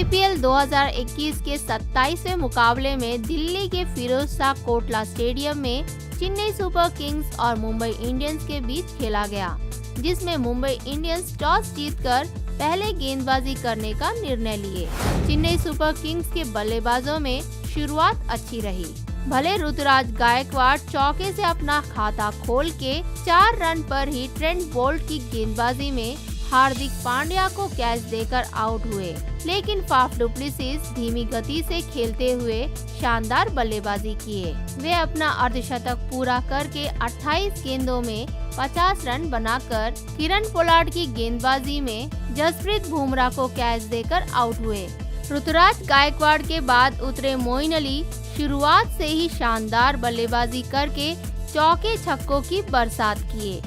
IPL 2021 के 27वें मुकाबले में दिल्ली के फिरोजशाह कोटला स्टेडियम में चेन्नई सुपर किंग्स और मुंबई इंडियंस के बीच खेला गया, जिसमें मुंबई इंडियंस टॉस जीतकर पहले गेंदबाजी करने का निर्णय लिए। चेन्नई सुपर किंग्स के बल्लेबाजों में शुरुआत अच्छी रही। भले ऋतुराज गायकवाड़ चौके से अपना खाता खोल के 4 रन पर ही ट्रेंट बोल्ट की गेंदबाजी में हार्दिक पांड्या को कैच देकर आउट हुए, लेकिन फाफ डु प्लेसिस धीमी गति से खेलते हुए शानदार बल्लेबाजी किए। वे अपना अर्धशतक पूरा करके 28 गेंदों में 50 रन बनाकर किरण पोलार्ड की गेंदबाजी में जसप्रीत बुमराह को कैच देकर आउट हुए। ऋतुराज गायकवाड़ के बाद उतरे मोइन अली शुरुआत से ही शानदार बल्लेबाजी करके चौके छक्कों की बरसात किए।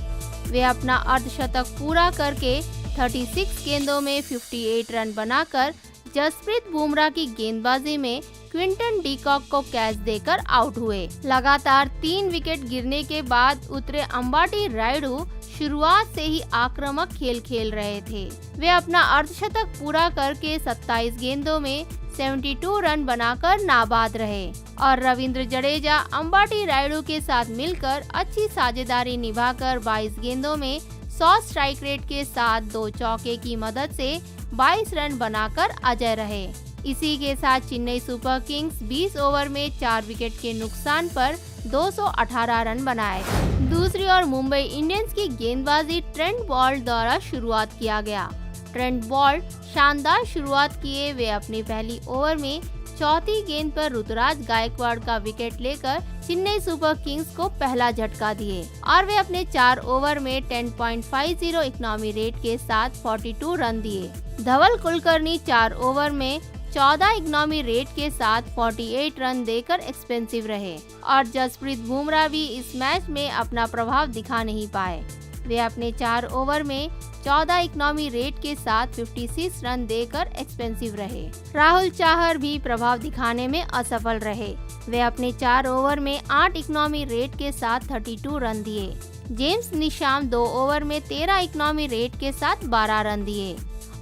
वे अपना अर्धशतक पूरा करके 36 गेंदों में 58 रन बनाकर जसप्रीत बुमराह की गेंदबाजी में क्विंटन डीकॉक को कैच देकर आउट हुए। लगातार 3 विकेट गिरने के बाद उतरे अंबाटी रायडू शुरुआत से ही आक्रामक खेल खेल रहे थे। वे अपना अर्धशतक पूरा करके 27 गेंदों में 72 रन बनाकर नाबाद रहे और रविंद्र जडेजा अंबाटी रायडू के साथ मिलकर अच्छी साझेदारी निभाकर 22 गेंदों में 100 स्ट्राइक रेट के साथ 2 चौके की मदद से 22 रन बनाकर अजय रहे। इसी के साथ चेन्नई सुपर किंग्स 20 ओवर में 4 विकेट के नुकसान पर 218 रन बनाए। दूसरी ओर मुंबई इंडियंस की गेंदबाजी ट्रेंट बोल्ट द्वारा शुरुआत किया गया। ट्रेंट बोल्ट शानदार शुरुआत किए। वे अपनी पहली ओवर में चौथी गेंद पर ऋतुराज गायकवाड़ का विकेट लेकर चेन्नई सुपर किंग्स को पहला झटका दिए और वे अपने 4 ओवर में 10.50 इकोनॉमी रेट के साथ 42 रन दिए। धवल कुलकर्णी 4 ओवर में 14 इकोनॉमी रेट के साथ 48 रन देकर एक्सपेंसिव रहे और जसप्रीत बुमराह भी इस मैच में अपना प्रभाव दिखा नहीं पाए। वे अपने 4 ओवर में 14 इकोनॉमी रेट के साथ 56 रन देकर एक्सपेंसिव रहे। राहुल चाहर भी प्रभाव दिखाने में असफल रहे। वे अपने 4 ओवर में 8 इकोनॉमी रेट के साथ 32 रन दिए। जेम्स निशाम 2 ओवर में 13 इकोनॉमी रेट के साथ 12 रन दिए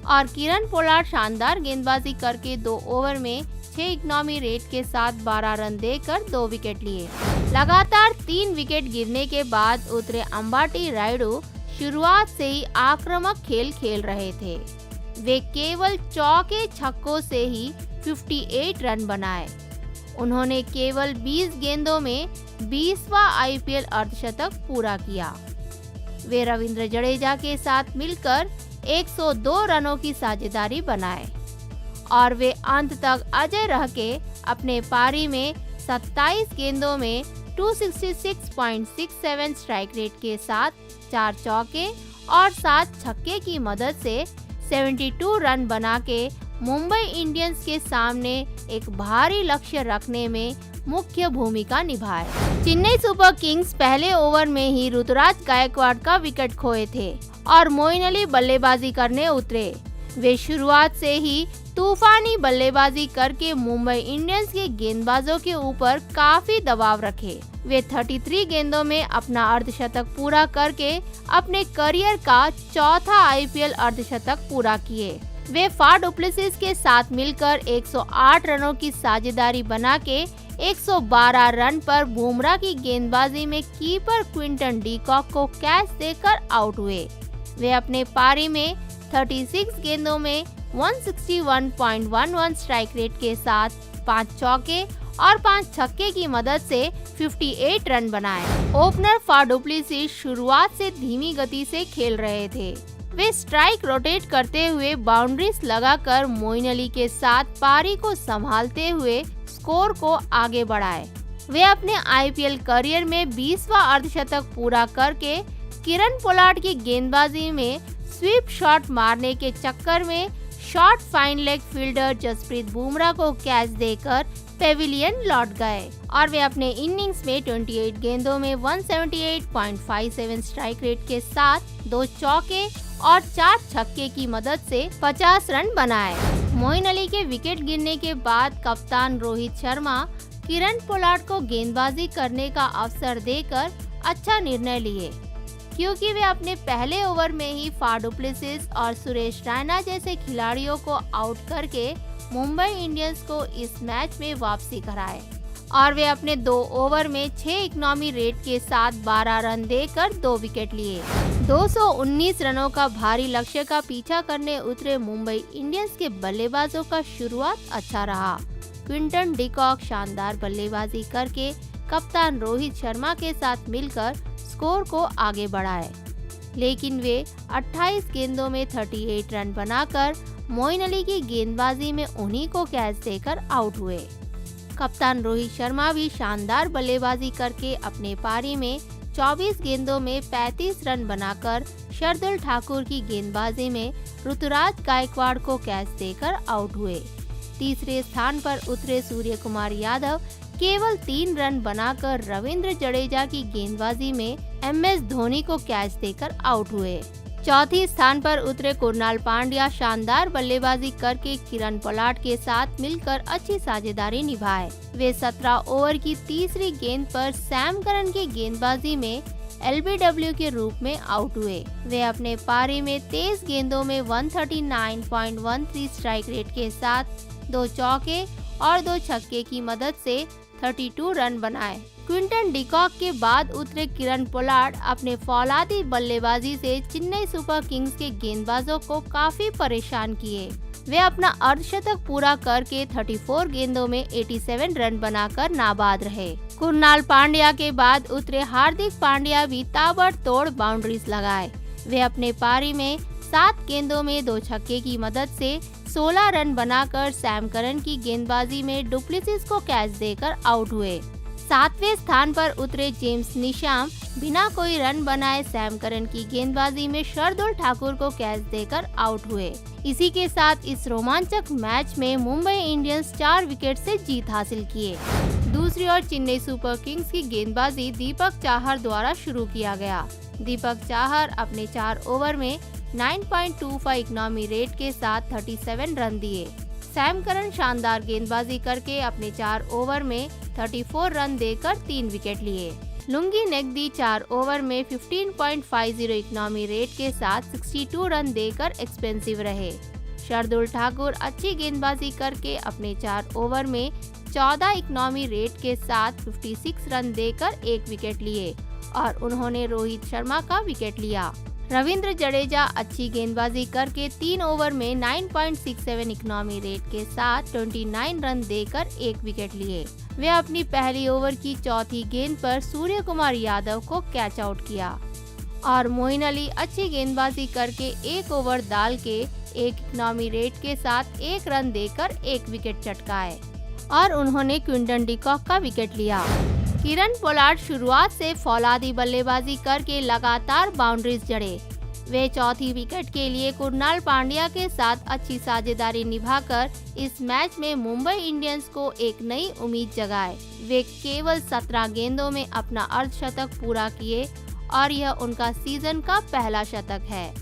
और किरण पोलार्ड शानदार गेंदबाजी करके 2 ओवर में 6 इकोनॉमी रेट के साथ 12 रन देकर 2 विकेट लिए। लगातार 3 विकेट गिरने के बाद उतरे अंबाटी रायडू शुरुआत से ही आक्रामक खेल खेल रहे थे। वे केवल चौके छक्कों से ही 58 रन बनाए। उन्होंने केवल 20 गेंदों में 20वां आईपीएल अर्धशतक पूरा किया। वे रविंद्र जडेजा के साथ मिलकर 102 रनों की साझेदारी बनाए और वे अंत तक अजय रह के अपने पारी में 27 गेंदों में 266.67 स्ट्राइक रेट के साथ 4 चौके और 7 छक्के की मदद से 72 रन बना के मुंबई इंडियंस के सामने एक भारी लक्ष्य रखने में मुख्य भूमिका निभाए। चेन्नई सुपर किंग्स पहले ओवर में ही ऋतुराज गायकवाड़ का विकेट खोए थे और मोइन अली बल्लेबाजी करने उतरे। वे शुरुआत से ही तूफानी बल्लेबाजी करके मुंबई इंडियंस के गेंदबाजों के ऊपर काफी दबाव रखे। वे 33 गेंदों में अपना अर्धशतक पूरा करके अपने करियर का चौथा आईपीएल अर्धशतक पूरा किए। वे फाफ डु प्लेसिस के साथ मिलकर 108 रनों की साझेदारी बना के 112 रन पर बुमराह की गेंदबाजी में कीपर क्विंटन डीकॉक को कैच देकर आउट हुए। वे अपने पारी में 36 गेंदों में 161.11 स्ट्राइक रेट के साथ 5 चौके और 5 छक्के की मदद से 58 रन बनाए। ओपनर फाफ डु प्लेसिस शुरुआत से धीमी गति से खेल रहे थे। वे स्ट्राइक रोटेट करते हुए बाउंड्रीज लगाकर मोइन अली के साथ पारी को संभालते हुए स्कोर को आगे बढ़ाए। वे अपने आईपीएल करियर में 20वां अर्धशतक पूरा करके किरण पोलार्ड की गेंदबाजी में स्वीप शॉट मारने के चक्कर में short fine leg fielder Jasprit Bumrah को कैच देकर पेविलियन लौट गए और वे अपने इनिंग्स में 28 गेंदों में 178.57 स्ट्राइक रेट के साथ 2 चौके और 4 छक्के की मदद से 50 रन बनाए। मोइन अली के विकेट गिरने के बाद कप्तान रोहित शर्मा किरण पोलार्ड को गेंदबाजी करने का अवसर देकर अच्छा निर्णय लिए, क्योंकि वे अपने पहले ओवर में ही फाफ डु प्लेसिस और सुरेश रैना जैसे खिलाड़ियों को आउट करके मुंबई इंडियंस को इस मैच में वापसी कराए और वे अपने 2 ओवर में 6 इकोनॉमी रेट के साथ 12 रन देकर 2 विकेट लिए। 219 रनों का भारी लक्ष्य का पीछा करने उतरे मुंबई इंडियंस के बल्लेबाजों का शुरुआत अच्छा रहा। क्विंटन डिकॉक शानदार बल्लेबाजी करके कप्तान रोहित शर्मा के साथ मिलकर स्कोर को आगे बढ़ाए, लेकिन वे 28 गेंदों में 38 रन बनाकर मोइन अली की गेंदबाजी में उन्हीं को कैच देकर आउट हुए। कप्तान रोहित शर्मा भी शानदार बल्लेबाजी करके अपने पारी में 24 गेंदों में 35 रन बनाकर शार्दुल ठाकुर की गेंदबाजी में ऋतुराज गायकवाड़ को कैच देकर आउट हुए। तीसरे स्थान पर उतरे सूर्य कुमार यादव केवल 3 रन बनाकर रविंद्र जडेजा की गेंदबाजी में MS धोनी को कैच देकर आउट हुए। चौथी स्थान पर उतरे कुणाल पांड्या शानदार बल्लेबाजी करके किरण पोलार्ड के साथ मिलकर अच्छी साझेदारी निभाए। वे 17 ओवर की तीसरी गेंद पर सैम करन की गेंदबाजी में LBW के रूप में आउट हुए। वे अपने पारी में 23 गेंदों में 139.13 स्ट्राइक रेट के साथ 2 चौके और 2 छक्के की मदद से 32 रन बनाए। क्विंटन डिकॉक के बाद उतरे किरण पोलार्ड अपने फौलादी बल्लेबाजी से चेन्नई सुपर किंग्स के गेंदबाजों को काफी परेशान किए। वे अपना अर्धशतक पूरा करके 34 गेंदों में 87 रन बनाकर नाबाद रहे। कुणाल पांड्या के बाद उतरे हार्दिक पांड्या भी ताबड़तोड़ बाउंड्रीज लगाए। वे अपने पारी में 7 गेंदों में 2 छक्के की मदद से 16 रन बनाकर सैम करन की गेंदबाजी में डुप्लेसिस को कैच देकर आउट हुए। 7वें स्थान पर उतरे जेम्स निशाम बिना कोई रन बनाए सैम करन की गेंदबाजी में शार्दुल ठाकुर को कैच देकर आउट हुए। इसी के साथ इस रोमांचक मैच में मुंबई इंडियंस 4 विकेट से जीत हासिल किए। दूसरी ओर चेन्नई सुपर किंग्स की गेंदबाजी दीपक चाहर द्वारा शुरू किया गया। दीपक चाहर अपने 4 ओवर में 9.25 इकोनॉमी रेट के साथ 37 रन दिए। सैम करन शानदार गेंदबाजी करके अपने 4 ओवर में 34 रन देकर 3 विकेट लिए। लुंगी नेगदी 4 ओवर में 15.50 इकोनॉमी रेट के साथ 62 रन देकर एक्सपेंसिव रहे। शार्दुल ठाकुर अच्छी गेंदबाजी करके अपने 4 ओवर में 14 इकोनॉमी रेट के साथ 56 रन देकर 1 विकेट लिए और उन्होंने रोहित शर्मा का विकेट लिया। रविंद्र जडेजा अच्छी गेंदबाजी करके 3 ओवर में 9.67 इकोनॉमी रेट के साथ 29 रन देकर 1 विकेट लिए। वे अपनी पहली ओवर की चौथी गेंद पर सूर्य कुमार यादव को कैच आउट किया और मोइन अली अच्छी गेंदबाजी करके 1 ओवर डाल के 1 इकोनॉमी रेट के साथ 1 रन देकर 1 विकेट चटकाए और उन्होंने क्विंटन डिकॉक का विकेट लिया। किरण पोलार्ड शुरुआत से फौलादी बल्लेबाजी करके लगातार बाउंड्रीज जड़े। वे चौथी विकेट के लिए कुणाल पांड्या के साथ अच्छी साझेदारी निभाकर इस मैच में मुंबई इंडियंस को एक नई उम्मीद जगाए। वे केवल 17 गेंदों में अपना अर्धशतक पूरा किए और यह उनका सीजन का पहला शतक है।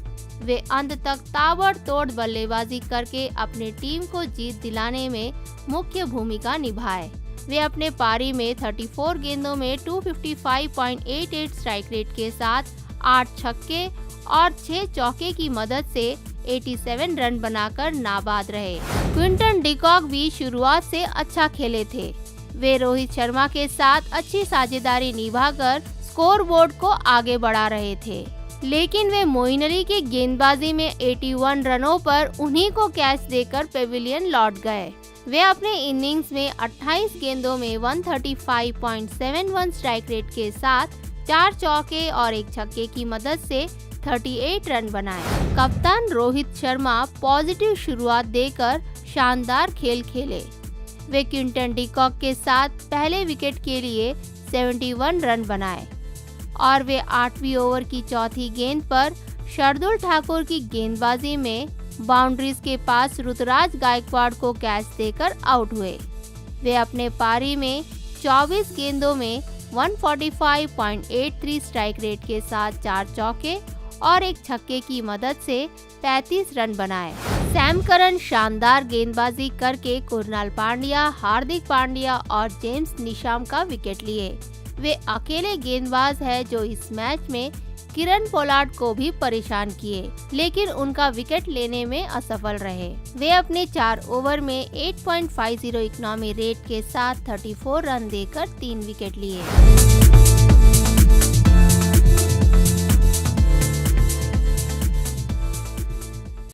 वे अंत तक ताबड़तोड़ बल्लेबाजी करके अपने टीम को जीत दिलाने में मुख्य भूमिका निभाए। वे अपने पारी में 34 गेंदों में 255.88 स्ट्राइक रेट के साथ 8 छक्के और 6 चौके की मदद से 87 रन बनाकर नाबाद रहे। क्विंटन डिकॉक भी शुरुआत से अच्छा खेले थे। वे रोहित शर्मा के साथ अच्छी साझेदारी निभाकर स्कोरबोर्ड को आगे बढ़ा रहे थे, लेकिन वे मोइन अली की गेंदबाजी में 81 रनों पर उन्हीं को कैच देकर पेविलियन लौट गए। वे अपने इनिंग्स में 28 गेंदों में 135.71 स्ट्राइक रेट के साथ 4 चौके और 1 छक्के की मदद से 38 रन बनाए। कप्तान रोहित शर्मा पॉजिटिव शुरुआत देकर शानदार खेल खेले। वे क्विंटन डिकॉक के साथ पहले विकेट के लिए 71 रन बनाए और वे 8वीं ओवर की चौथी गेंद पर शार्दुल ठाकुर की गेंदबाजी में बाउंड्रीज के पास ऋतुराज गायकवाड़ को कैच देकर आउट हुए। वे अपने पारी में 24 गेंदों में 145.83 स्ट्राइक रेट के साथ 4 चौके और 1 छक्के की मदद से 35 रन बनाए। सैम करन शानदार गेंदबाजी करके कुणाल पांड्या, हार्दिक पांड्या और जेम्स निशाम का विकेट लिए। वे अकेले गेंदबाज है जो इस मैच में किरण पोलार्ड को भी परेशान किए, लेकिन उनका विकेट लेने में असफल रहे। वे अपने 4 ओवर में 8.50 इकोनॉमी रेट के साथ 34 रन देकर 3 विकेट लिए।